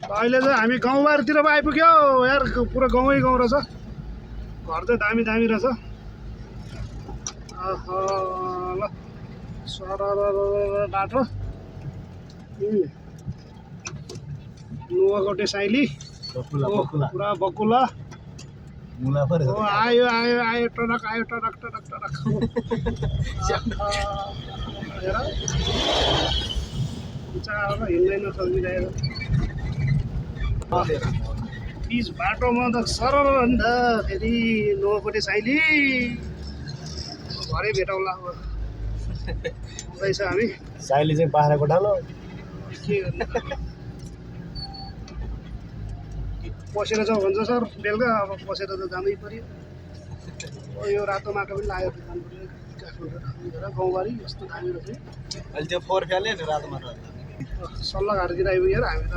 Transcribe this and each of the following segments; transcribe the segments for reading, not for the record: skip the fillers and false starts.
अहिले चाहिँ हामी गाउँबारतिर पो आइपुग्यो यार पुरा गाउँै गाउँ रहेछ घर चाहिँ दामी दामी रहेछ ल सर बाटो नुवाकोटे साइली पुरा बकुला आयो आयो आयो टनक आयो टनक टनक टनक हेर हिँड्दैन सकिरहेको बिच बाटोमा त सरल अन्त फेरि नुवाकोटे साइली घरै भेटौँला हुँदैछ हामी साइली चाहिँ बाख्राको डालो के गर्नु पसेर जाउँ भन्छ सर बेलुका अब पसेर त जानै पर्यो यो रातो माटो पनि लाग्यो जानु पर्यो काठमाडौँ गाउँबारी यस्तो दामी रहेछ अहिले त्यो फोहोर फ्याल्यो नि रातो माटो सल्लाहघारीतिर आइपुग्यो हामी त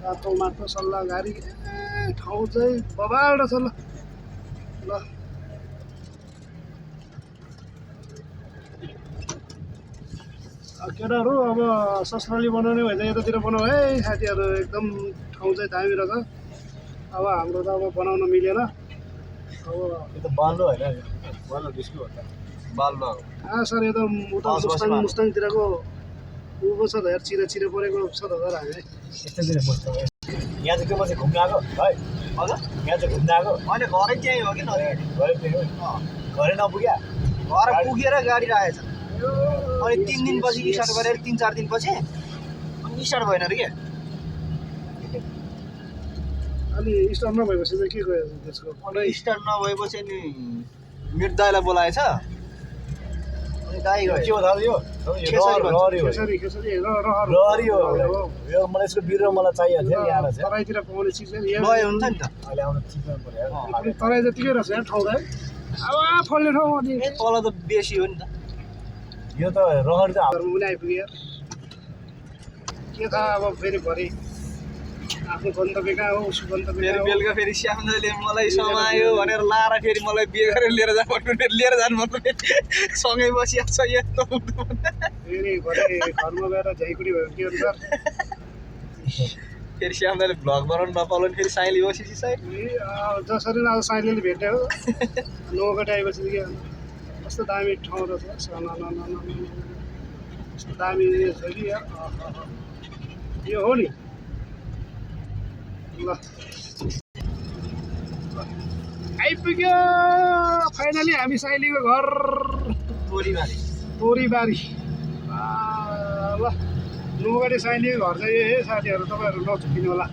रातो माटो सल्लाहघारी ठाउँ चाहिँ बबाल रहेछ ल ल केटाहरू अब ससुराली बनाउने भए चाहिँ यतातिर बनाऊ है साथीहरू एकदम ठाउँ चाहिँ दामी रहेछ अब हाम्रो त अब बनाउन मिलेन अब यो त बाल्लो होइन बाल्लो डिस्को हो त बाल्लो सर यो त उता मुस्ताङतिरको उँभो छ त यार चिरा चिरा परेको छ त सर हामी यस्तैतिर बस्छ यहाँ चाहिँ के म चाहिँ घुम्न आएको है हजुर यहाँ चाहिँ घुम्न आएको अनि घरै त्यहीँ हो कि घरै त्यही हो घरै नपुग्या घर पुगेर गाडी राखेछ अनि 3 दिनपछि स्टार्ट गरेर 3-4 दिनपछि अनि स्टार्ट भएन अरे के अलि स्टार्ट नभएपछि चाहिँ के गयो त्यसको अनि स्टार्ट नभएपछि नि मेरो दाइलाई बोलाएछ अनि दाइ गयो के हो दाजु यो रहरी हो खेसरी खेसरी रहरी हो यो मलाई यसको बिरुवा मलाई चाहिएको थियो यहाँ चाहिँ तराईतिर पाउने चिज लय हुन्छ नि त अहिले आउनु ठिक पर्यो तराई जतिकै रहेछ यार ठाउँ त अब फल्ने ठाउँ अनि तल त बेसी हो नि त यो त रहर चाहिँ घरमा पनि आइपुग्यो यार के थाहा अब फेरि भरे आफ्नो गन्तव्य कहाँ हो उसको गन्तव्य फेरि कहाँ हो बेलुका फेरि श्यामले मलाई समायो भनेर लाएर फेरि मलाई बिहे गरेर लिएर जानु पर्ने सँगै बसिरहेको छ यस्तो फेरि भरे घरमा गएर झैकुडी भयो के हुन्छ फेरि श्यामले भ्लग बनाउनु नपाउनु फेरि साइली बसेपछि साइड जसरी आज साइलेले भेट्यो नौगटे आएपछि के कस्तो दामी ठाउँ रहेछ कस्तो दामी छ कि यार यो हो नि ल आइपुग्यो फाइनली हामी साइलीको घर तोरीबारी ल नौगटे साइलीको घर चाहिँ यही साथीहरू तपाईँहरू नचुकिनु होला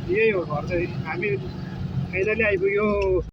यही हो घर चाहिँ हामी फाइनली आइपुग्यो